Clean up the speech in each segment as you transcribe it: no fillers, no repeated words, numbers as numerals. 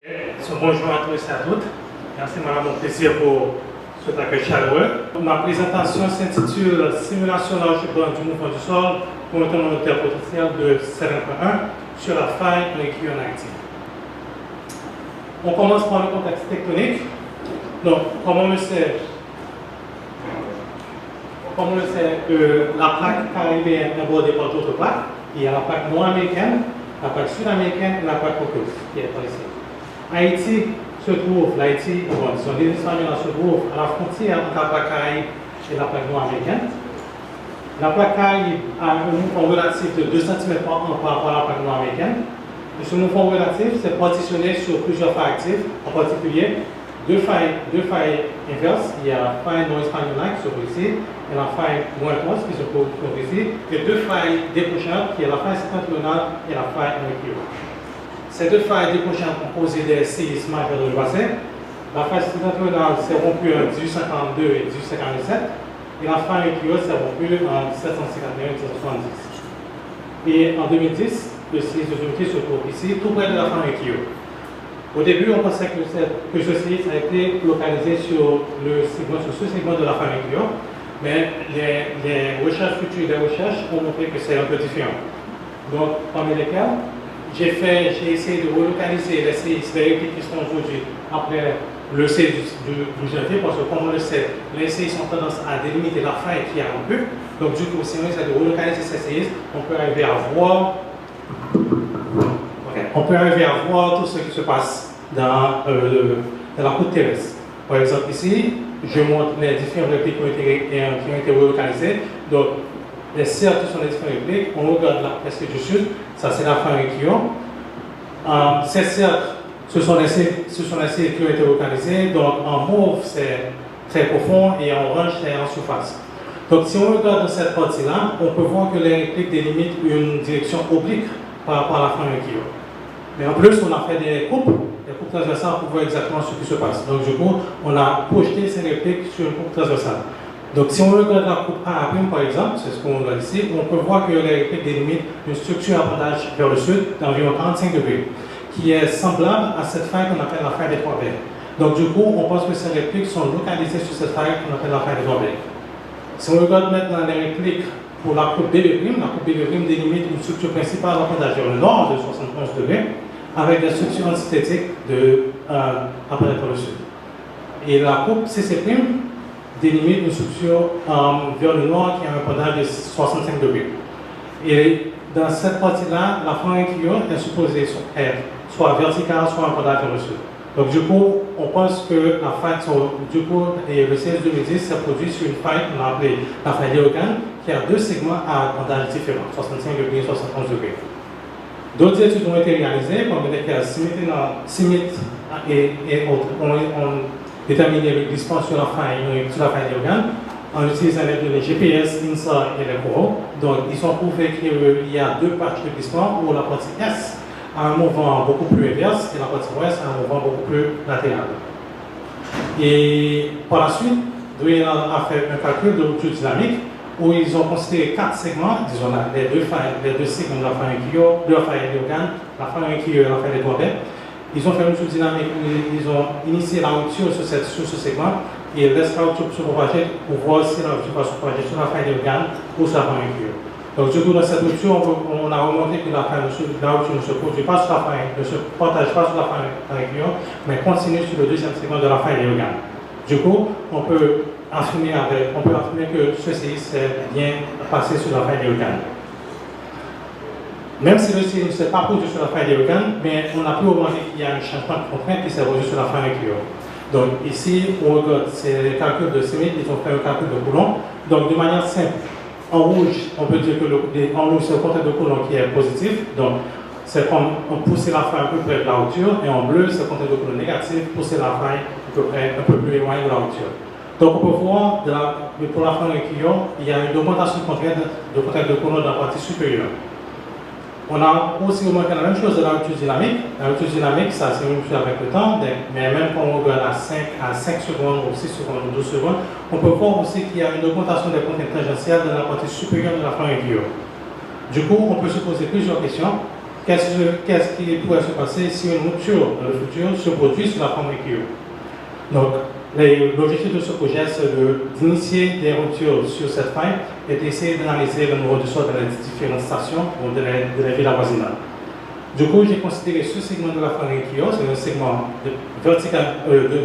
Bonjour à tous et à toutes. Merci, madame, mon plaisir pour ce accueil chaleureux. Ma présentation s'intitule Simulation d'algèbre du mouvement du sol pour un thermomètre potentiel de 7.1 sur la faille en équilibre en Haïti. On commence par le contexte tectonique. Donc, comme on le sait, la plaque caribéenne est bordée par d'autres plaques. Il y a la plaque nord-américaine, la plaque sud-américaine et la plaque caucase qui est par ici. Haïti se trouve, son île espagnole se trouve à la frontière entre la plaque caraïbe et la plaque nord-américaine. La plaque caraïbe a un mouvement relatif de 2 cm par an par rapport à la plaque nord-américaine. Et ce mouvement relatif s'est partitionné sur plusieurs failles actives, en particulier deux failles inverses. Il y a la faille nord-espagnole qui se trouve ici et la faille nord-écosse qui se trouve ici, et deux failles décrochables qui est la faille septentrionale et la faille en. Ces deux failles décrochables ont causé des séismes majeurs dans le passé. La faille septentrionale s'est rompue en 1852 et 1847 et la faille en s'est rompue en 1751 et 1770. Et en 2010, le séisme de 2010 se trouve ici, tout près de la faille en. Au début, on pensait que ce séisme a été localisé sur ce segment de la faille en, mais les recherches futures des recherches ont montré que c'est un peu différent. Donc, parmi lesquelles, j'ai essayé de relocaliser les séismes qui sont aujourd'hui après le séisme du janvier, parce que comme on le sait, les séismes ont tendance à délimiter la faille qui a rompu. Donc, du coup, si on essaie de relocaliser ces séismes, on peut arriver à voir tout ce qui se passe dans la côte terrestre. Par exemple, ici, je montre les différentes répliques qui ont été relocalisées. Donc, les cercles sont les différentes répliques. On regarde la presque du sud, ça c'est la faille en. Ces cercles, ce sont les cercles qui ont été relocalisés. Donc, en mauve, c'est très profond et en orange, c'est en surface. Donc, si on regarde cette partie-là, on peut voir que les répliques délimitent une direction oblique par rapport à la faille en. Mais en plus, on a fait des coupes transversales pour voir exactement ce qui se passe. Donc, du coup, on a projeté ces répliques sur une coupe transversale. Donc, si on regarde la coupe A à par exemple, c'est ce qu'on voit ici, on peut voir que les répliques délimitent une structure à pointage vers le sud d'environ 45 degrés, qui est semblable à cette faille qu'on appelle la faille des trois baies. Donc, du coup, on pense que ces répliques sont localisées sur cette faille qu'on appelle la faille des trois baies. Si on regarde maintenant les répliques pour la coupe BB', la coupe BB' délimite une structure principale à pointage vers le nord de 71 degrés, avec des structures antithétiques à pointage vers le sud. Et la coupe CC' délimite une structure vers le nord qui a un pointage de 65 degrés. Et dans cette partie-là, la faille en est supposée être soit verticale, soit un pointage vers le sud. Donc, du coup, on pense que la faille, et le CS 2010 s'est produit sur une faille qu'on a appelée la faille d'Eoghan, qui a deux segments à pointage différents, 65 degrés et 71 degrés. D'autres études ont été réalisées, parmi lesquelles Smith et autres ont déterminé le glissement sur la faille d'Eoghan en utilisant les données GPS, INSA et les coraux. Donc, ils ont prouvé qu'il y a deux parties de glissement où la partie S a un mouvement beaucoup plus inverse et la partie ouest a un mouvement beaucoup plus latéral. Et par la suite, Dwayne a fait un calcul de rupture dynamique où ils ont considéré 4 segments, disons les deux segments de la faille d'Eoghan, la faille et la faille des trois baies. Ils ont fait une rupture dynamique où ils ont initié la rupture sur ce segment et laissent la rupture se propager pour voir si la rupture va se propager sur la faille d'Eoghan ou sur la faille en. Donc, du coup, dans cette rupture, on a remonté que la rupture ne se produit pas sur la faille, ne se partage pas sur la faille en, mais continue sur le deuxième segment de la faille d'Eoghan. Du coup, on peut affirmer que ce séisme s'est bien passé sur la faille d'Eoghan. Même si le séisme ne s'est pas produit sur la faille d'Eoghan, mais on a pu remarquer qu'il y a un changement de contrainte qui s'est produit sur la faille en. Donc, ici, on regarde, c'est les calculs de Smith, ils ont fait un calcul de Coulomb. Donc, de manière simple, en rouge, on peut dire que en rouge, c'est le contrainte de Coulomb qui est positif. Donc, c'est comme on pousse la faille un peu près de la rupture, et en bleu, c'est le contrainte de Coulomb négatif, pousser la faille un peu plus éloignée de la rupture. Donc, on peut voir, pour la faille en, il y a une augmentation de contrainte de Coulomb dans la partie supérieure. On a aussi remarqué la même chose de la rupture dynamique. La rupture dynamique, ça c'est une rupture avec le temps, mais même quand on regarde à 5 secondes ou 6 secondes ou 12 secondes, on peut voir aussi qu'il y a une augmentation des contraintes tangentielles dans la partie supérieure de la faille en. Du coup, on peut se poser plusieurs questions. qu'est-ce qui pourrait se passer si une rupture dans le futur se produit sur la forme Rikio. Donc, l'objectif de ce projet, c'est d'initier des ruptures sur cette faille et d'essayer d'analyser le niveau de sort de les différentes stations ou de la ville avoisinante. Du coup, j'ai considéré ce segment de la faille Rikio, c'est un segment vertical,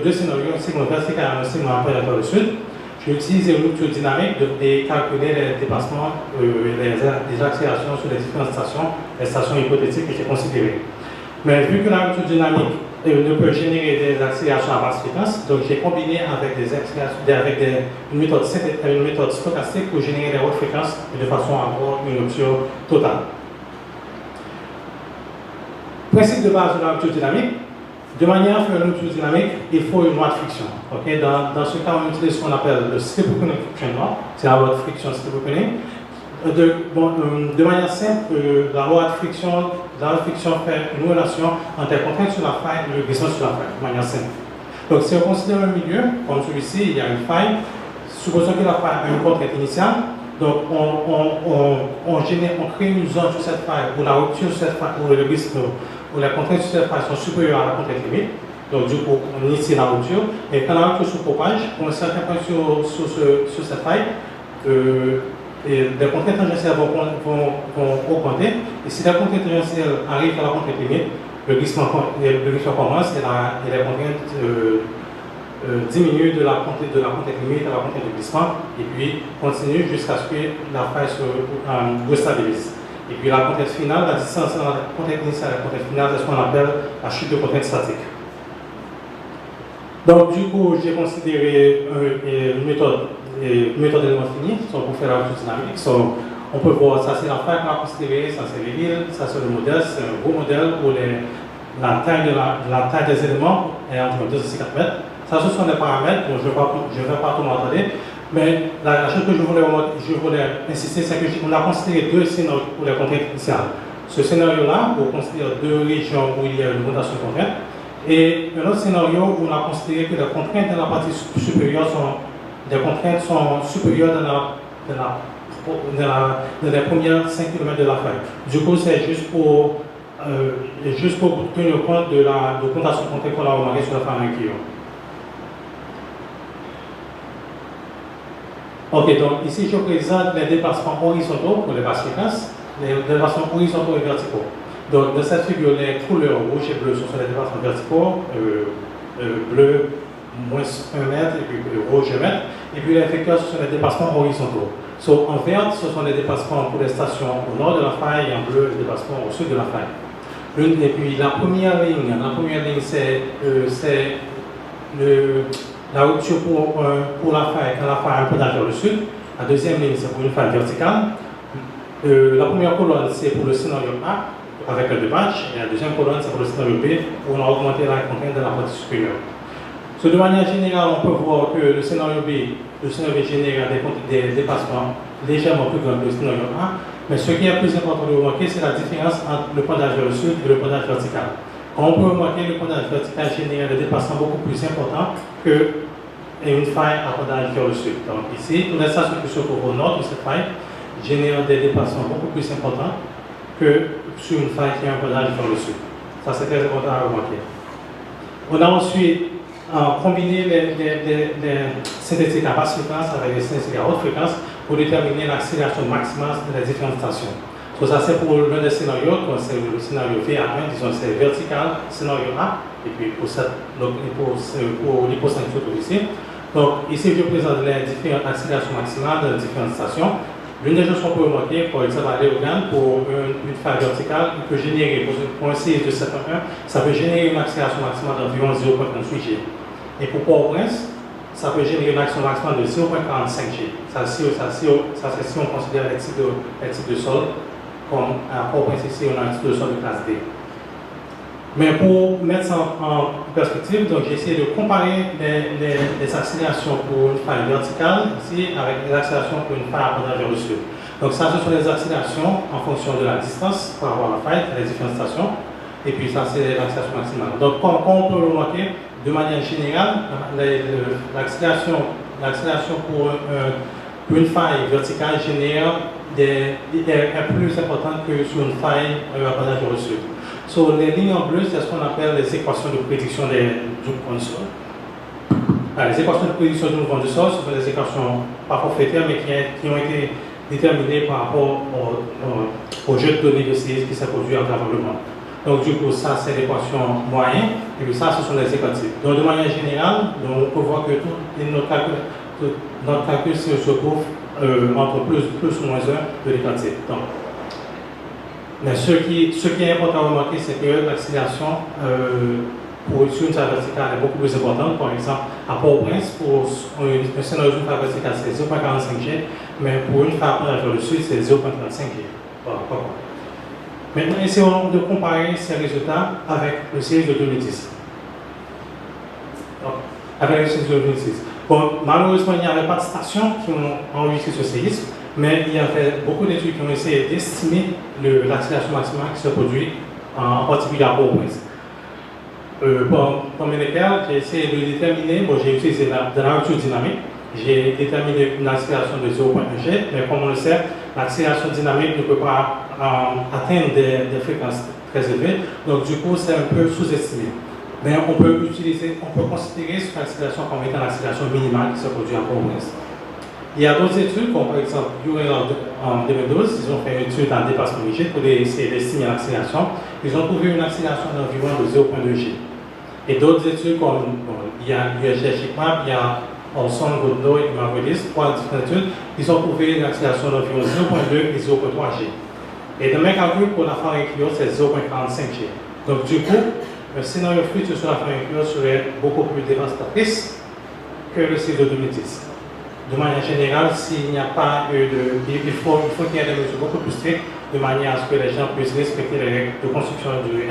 deux scénarios, un segment vertical et un segment impérial du sud. J'ai utilisé une rupture dynamique et calculer les dépassements les accélérations sur les différentes stations, les stations hypothétiques que j'ai considérées. Mais vu que la rupture dynamique ne peut générer des accélérations à basse fréquence, donc j'ai combiné avec une méthode stochastique pour générer des hautes fréquences et de façon à avoir une rupture totale. Principe de base de la rupture dynamique. De manière à faire une rupture dynamique, il faut une loi de friction. Okay? Dans ce cas, on utilise ce qu'on appelle le Slip-Opening Friction Law, c'est la loi de friction Slip-Opening. De manière simple, la loi de friction fait une relation entre les contraintes sur la faille et le glissement sur la faille, de manière simple. Donc, si on considère un milieu, comme celui-ci, il y a une faille, supposons que la faille a une contrainte initiale, donc on crée une zone sur cette faille où la rupture sur cette faille, où le glissement, où les contraintes sur cette faille sont supérieures à la contrainte limite. Donc, du coup, on initie la rupture. Et quand la rupture se propage, pour un certain point sur cette faille, les contraintes tangentielles vont augmenter. Et si la contrainte tangentielle arrive à la contrainte limite, le glissement commence et les contraintes diminuent de la contrainte limite à la contrainte de glissement et puis continue jusqu'à ce que la faille se restabilise. Et puis la contrainte finale, la distance entre la contrainte initiale et la contrainte finale, c'est ce qu'on appelle la chute de contrainte statique. Donc du coup, j'ai considéré une méthode d'éléments finis pour faire la rupture dynamique. On peut voir, ça c'est la faille qu'on a considérée, ça c'est les villes, ça c'est le modèle, c'est un gros modèle où la taille des éléments est entre 2 et 4 mètres. Ça, ce sont des paramètres, bon, je ne vais pas tout m'entendre. Mais la chose que je voulais insister, c'est qu'on a considéré deux scénarios pour les contraintes initiales. Ce scénario-là, où on considère deux régions où il y a une rotation de contraintes, et un autre scénario où on a considéré que les contraintes dans la partie supérieure sont supérieures dans les premières 5 km de la faille. Du coup, c'est juste pour tenir compte de la rotation de contraintes qu'on a remarqué sur la faille Rikio. Ok, donc ici je présente les déplacements horizontaux pour les basses fréquences, les déplacements horizontaux et verticaux. Donc dans cette figure, les couleurs rouge et bleu sont les déplacements verticaux, bleu moins 1 mètre et puis rouge 1 mètre, et puis les vecteurs ce sont les déplacements horizontaux. En vert, ce sont les déplacements pour les stations au nord de la faille et en bleu les déplacements au sud de la faille. Et puis la première ligne c'est la rupture pour la faille quand la faille a un pendant vers le sud. La deuxième ligne, c'est pour une faille verticale. La première colonne, c'est pour le scénario A avec le dépatch. Et la deuxième colonne, c'est pour le scénario B où on a augmenté la contrainte de la partie supérieure. De manière générale, on peut voir que le scénario B génère des dépassements légèrement plus grands que le scénario A. Mais ce qui est plus important de remarquer, c'est la différence entre le pendant vers le sud et le pendant vertical. On peut remarquer le pendant vertical génère des dépassements beaucoup plus importants que une faille à pendant vers le sud. Donc ici, toutes les stations qui se trouvent au nord de cette faille génèrent des dépassements beaucoup plus importants que sur une faille qui a un pendant vers le sud. Ça, c'est très important à remarquer. On a ensuite combiné les synthétiques à basse fréquence avec les synthétiques à haute fréquence pour déterminer l'accélération maximale des différentes stations. Donc ça c'est pour l'un des scénarios, c'est le scénario VA1, disons c'est vertical, scénario A, et puis pour l'hypocentre ici. Donc ici je présente les différentes accélérations maximales de différentes stations. L'une des choses qu'on peut remarquer, par exemple à Léogane, pour une faille verticale, il peut générer, pour un CIS de 7.1, ça peut générer une accélération maximale d'environ 0.38 G. Et pour Port-au-Prince, ça peut générer une accélération maximale de 0.45 G. Ça c'est si on considère les types de sol, comme à Port-au-Prince ici, on a un type de sol de classe D. Mais pour mettre ça en perspective, j'ai essayé de comparer les accélérations pour une faille verticale ici avec les accélérations pour une faille à pendant vers le sud. Donc ça, ce sont les accélérations en fonction de la distance par rapport à la faille, les différentes stations. Et puis ça, c'est l'accélération maximale. Donc comme on peut le remarquer, de manière générale, l'accélération pour une faille verticale génère est plus importante que sur une faille appendage reçu. So, les lignes en bleu, c'est ce qu'on appelle les équations de prédiction du mouvement du sol. Les équations de prédiction du mouvement du sol, ce sont des équations pas forfaitaires, mais qui ont été déterminées par rapport au jeu de données de séisme qui s'est produit à travers le monde. Donc, du coup, ça, c'est l'équation moyenne, et puis ça, ce sont les équatifs. Donc, de manière générale, on peut voir que tout notre calcul se retrouve entre plus ou moins 1 de l'équatif. Mais ce qui est important à remarquer, c'est que l'accélération sur une salle verticale est beaucoup plus importante. Par exemple, à Port-au-Prince, pour un scénario d'une salle verticale, c'est 0,45 G, mais pour une salle vers le sud, c'est 0,35 G. Voilà. Maintenant, essayons de comparer ces résultats avec le séisme de 2010. Avec le séisme de 2010. Bon, malheureusement, il n'y avait pas de stations qui ont enregistré ce séisme, mais il y avait beaucoup d'études qui ont essayé d'estimer l'accélération maximale qui se produit, en particulier à Port-au-Prince. Parmi lesquels, j'ai essayé de déterminer, j'ai utilisé de la rupture dynamique, j'ai déterminé une accélération de 0,1 G, mais comme on le sait, l'accélération dynamique ne peut pas atteindre des fréquences très élevées, donc du coup, c'est un peu sous-estimé. Mais on peut considérer cette accélération comme étant l'accélération minimale qui se produit à Port-au-Prince. Il y a d'autres études, comme par exemple, en 2012, ils ont fait une étude en dépassement rigide pour essayer d'estimer l'accélération. Ils ont trouvé une accélération d'environ de 0,2 G. Et d'autres études, comme il y a USG-Chicmap, il y a Olson, Goodnow et Mavridis, 3 différentes études, ils ont trouvé une accélération d'environ 0,2 et 0,3 G. Et le même calcul pour la pharyngio, c'est 0,45 G. Donc du coup, le scénario futur sur la pharyngio serait beaucoup plus dévastatrice que le cycle de 2010. De manière générale, s'il n'y a pas il faut qu'il y ait des mesures beaucoup plus strictes de manière à ce que les gens puissent respecter les règles de construction du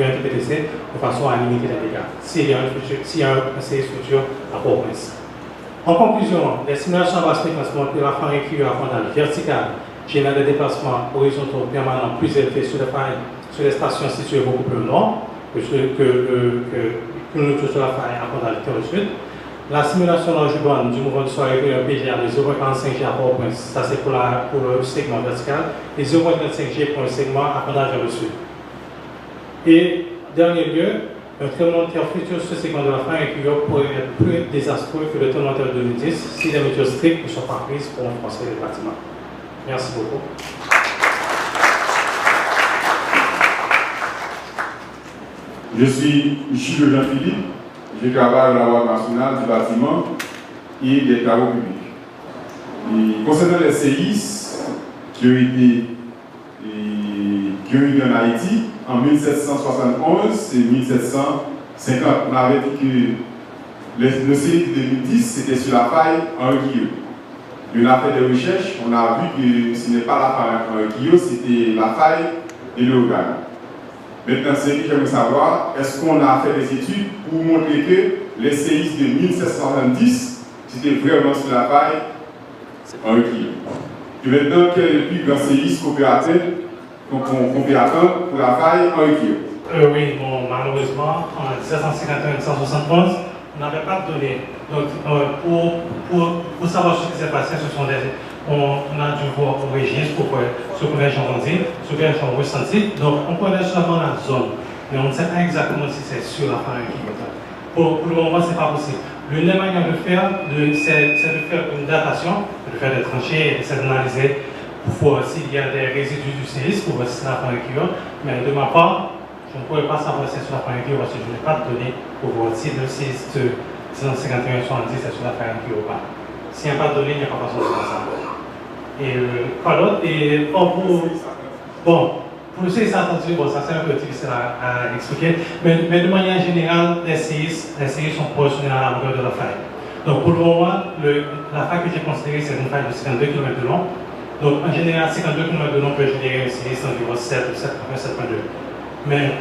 NTPTC de façon à limiter les dégâts s'il y a un séisme futur à Port-au-Prince. En conclusion, les simulations à basse fréquence montrent que la pharyngio à fondale verticale génère des déplacements horizontaux permanents plus élevés sur les stations situées beaucoup plus au nord que sur la faille à fondale sud. La simulation d'algèbre du mouvement du sol avec un PGA de 0,45 G à Port-au-Prince, ça c'est pour le segment vertical, et 0,35 G pour le segment à fondale vers le sud. Et, dernier lieu, un tremblement de terre futur sur ce segment de la pharyngio pourrait être plus désastreux que le tremblement de terre de 2010 si les mesures strictes ne sont pas prises pour renforcer les bâtiments. Merci beaucoup. Je suis Jules Jean-Philippe, je travaille à la Loi nationale du bâtiment et des travaux publics. Et concernant les séismes qui ont eu en Haïti en 1771 et 1750, on avait dit que le séisme de 2010 c'était sur la faille Henri Guillot. On a fait des recherches, on a vu que ce n'est pas la faille Henri Guillot, c'était la faille de l'Organe. Maintenant, ce que j'aimerais savoir, est-ce qu'on a fait des études pour montrer que les séismes de 1770, c'était vraiment sur la faille Henri Guillot. Et maintenant, quel est le plus grand séisme qu'on peut attendre pour la faille Henri Guillot? Oui, bon, malheureusement, en 1751-1771, on n'avait pas de données. Donc, pour savoir ce qui s'est passé, on a dû voir au registre pour voir ce que les gens ont dit, ce que les gens ont ressenti. Donc, on connaît seulement la zone, mais on ne sait pas exactement si c'est sur la pharyngio. Pour le moment, ce n'est pas possible. L'une des manières de faire, c'est de faire une datation, de faire des tranchées, c'est d'analyser pour voir s'il y a des résidus du séisme, pour voir si c'est la pharyngio. Mais de ma part, je ne pourrais pas savoir si c'est sur la pharyngio parce que je n'ai pas de données pour voir si le séisme de 1951-70 est sur la pharyngio ou pas. S'il n'y a pas de données, il n'y a pas façon de faire ça. Et pour le séisme attendu, ça c'est un peu difficile à expliquer, mais de manière générale, les séismes sont proportionnels à la longueur de la faille. Donc pour le moment, la faille que j'ai considérée, c'est une faille de 52 km de long. Donc en général, 52 km de long peut générer un séisme d'environ 7,2. Mais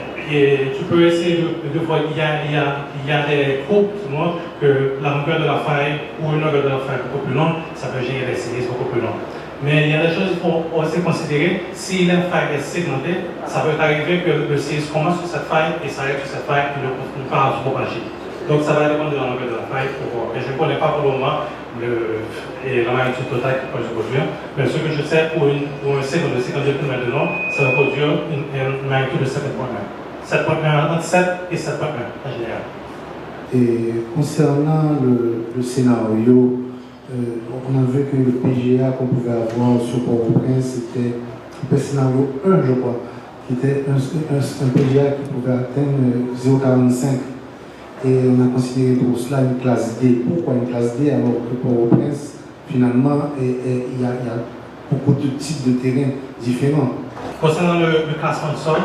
tu peux essayer de voir, il y a des groupes qui montrent que la longueur de la faille ou une longueur de la faille beaucoup plus longue, ça peut générer des séismes beaucoup plus longs. Mais il y a des choses qu'il faut aussi considérer. Si la faille est segmentée, ça peut arriver que le séisme commence sur cette faille et s'arrête sur cette faille et ne continue pas à se propager. Donc ça va dépendre de la longueur de la faille pour voir. Et je ne connais pas pour le moment la magnitude totale qui peut se produire. Mais ce que je sais, pour un cycle de 52 km de long, ça va produire une magnitude de 7.1. 7.1 entre 7 et 7.1 en général. Et concernant le scénario, on a vu que le PGA qu'on pouvait avoir sur Port-au-Prince, c'était le scénario 1, je crois, qui était un PGA qui pouvait atteindre 0,45. Et on a considéré pour cela une classe D. Pourquoi une classe D alors que Port-au-Prince, finalement, il y a beaucoup de types de terrains différents? Concernant le classement de sol,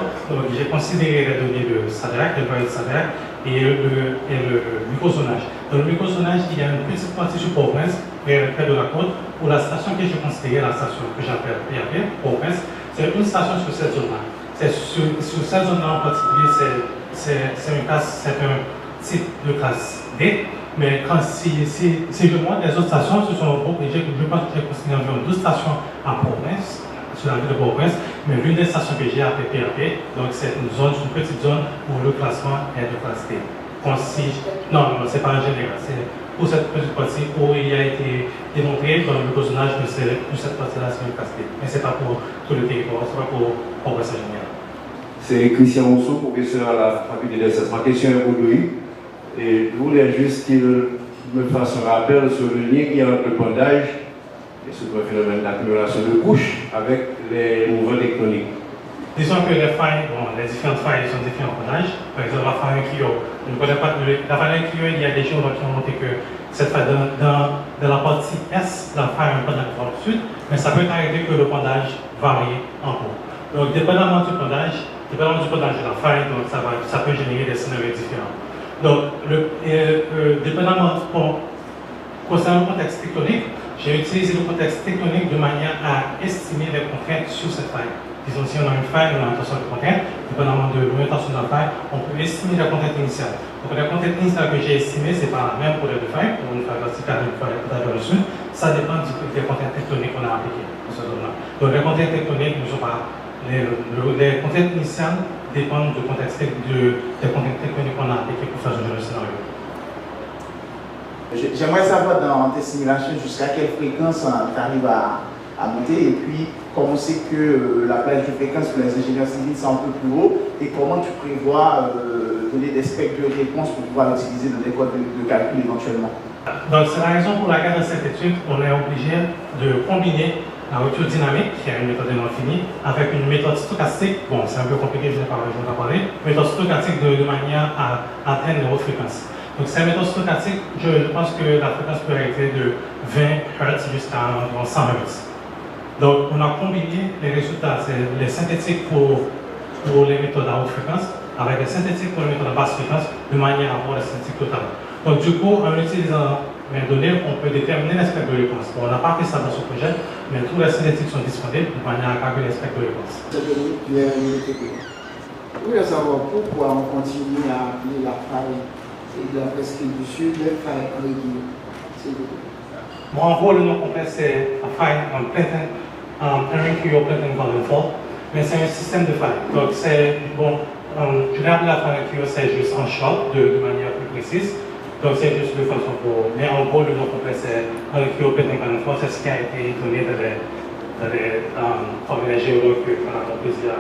j'ai considéré les données de SADEC, le projet de SADEC, et le microzonage. Dans le microzonage, il y a une petite partie sur Port-au-Prince, près de la côte, où la station que j'ai considérée, la station que j'appelle PAP, Port-au-Prince, c'est une station sur cette zone-là. Sur cette zone-là en particulier, c'est un type de classe D, mais si je montre les autres stations, ce sont je pense que j'ai considéré environ 12 stations à Port-au-Prince, sur la ville de Port-au-Prince, mais l'une des stations que j'ai appelée PAP, donc c'est une petite zone où le classement est de classe D. Non, c'est pas en général, c'est pour cette petite partie où il a été démontré dans le cosonnage que cette partie-là c'est une classe D. Mais c'est pas pour tout le territoire, c'est pas pour Port-au-Prince en général. C'est Christian Rousseau, professeur à la faculté des sciences. Ma question est pour lui. Et je voulais juste qu'il me fasse un rappel sur le lien qu'il y a entre le pondage et ce phénomène d'accumulation de couches avec les mouvements tectoniques. Disons que les différentes failles sont différents pondages. Par exemple, la faille Kyo, on ne connaît pas la faille Kyo, il y a des géologues qui ont montré que cette faille dans la partie Est, la faille est un peu dans le sud, mais ça peut arriver que le pondage varie en cours. Donc, dépendamment du pondage de la faille, donc ça peut générer des scénarios différents. Donc, dépendamment, concernant le contexte tectonique, j'ai utilisé le contexte tectonique de manière à estimer les contraintes sur cette faille. Disons, si on a une faille, on a une tension de contrainte, dépendamment de l'orientation de la faille, on peut estimer la contrainte initiale. Donc, la contrainte initiale que j'ai estimée, ce n'est pas la même pour les deux failles, pour une faille verticale et une faille vers le sud, ça dépend des contraintes tectoniques qu'on a appliquées dans ce zone-là. Donc, les contraintes tectoniques ne sont pas. Les contraintes initiales dépendent des contraintes tectoniques qu'on a appliquées pour faire ce genre de scénario. J'aimerais savoir dans tes simulations jusqu'à quelle fréquence tu arrives à monter et puis comment c'est que la plage de fréquence pour les ingénieurs civils c'est un peu plus haut et comment tu prévois donner des spectres de réponse pour pouvoir l'utiliser dans des codes de calcul éventuellement. Donc c'est la raison pour laquelle dans cette étude on est obligé de combiner la rupture dynamique, qui est une méthode non finie, avec une méthode stochastique. Bon, c'est un peu compliqué, je vais pas parler, méthode stochastique de manière à atteindre les hautes fréquences. Donc, cette méthode stochastique, je pense que la fréquence peut être de 20 Hz jusqu'à 100 Hz. Donc, on a combiné les résultats, c'est les synthétiques pour les méthodes à haute fréquence, avec les synthétiques pour les méthodes à basse fréquence, de manière à avoir la synthétique totale. Donc, du coup, en utilisant les données, on peut déterminer les spectres de réponse. Bon, on n'a pas fait ça dans ce projet, mais tous les synthétiques sont disponibles de manière à calculer les spectres de réponse. Je voulais savoir pourquoi on continue à appeler la faille de la presqu'île du Sud, les failles en Guinée. Bon, en gros, le nom complet, c'est la faille en Erin-Kyo Platen Golden Fault, mais c'est un système de failles. Donc, c'est, bon, je l'ai appelé la faille Kyo, c'est juste en short, de manière plus précise. Donc, c'est juste de façon pour. Mais en gros, le nom complet, c'est Erin-Kyo Platen Golden Fault, c'est ce qui a été donné dans les géologues qu'on a composé à.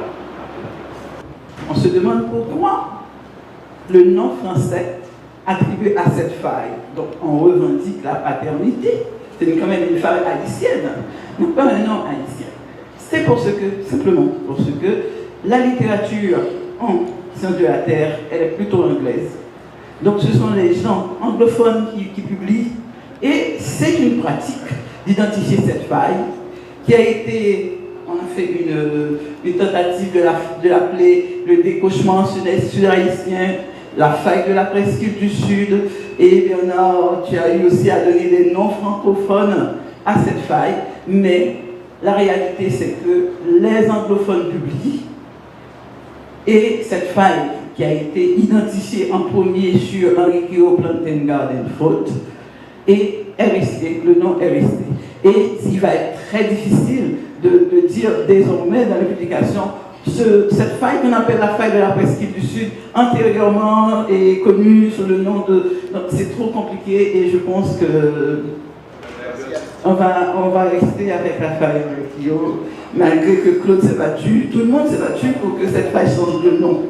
On se demande pourquoi le nom français attribué à cette faille. Donc on revendique la paternité. C'est quand même une faille haïtienne, non pas un nom haïtien. C'est simplement parce que la littérature en sciences de la Terre, elle est plutôt anglaise. Donc ce sont les gens anglophones qui publient. Et c'est une pratique d'identifier cette faille qui a été. On a fait une tentative de l'appeler le décochement sud-haïtien, la faille de la presqu'île du Sud. Et Bernard, tu as eu aussi à donner des noms francophones à cette faille. Mais la réalité, c'est que les anglophones publient. Et cette faille qui a été identifiée en premier sur Erin-Kyo Platen Golden Fault est restée, le nom est resté. Et il va être très difficile de dire désormais dans les publications cette faille qu'on appelle la faille de la presqu'île du Sud, antérieurement est connue sous le nom de... C'est trop compliqué et je pense que on va rester avec la faille de Rio, malgré que Claude s'est battu, tout le monde s'est battu pour que cette faille change de nom.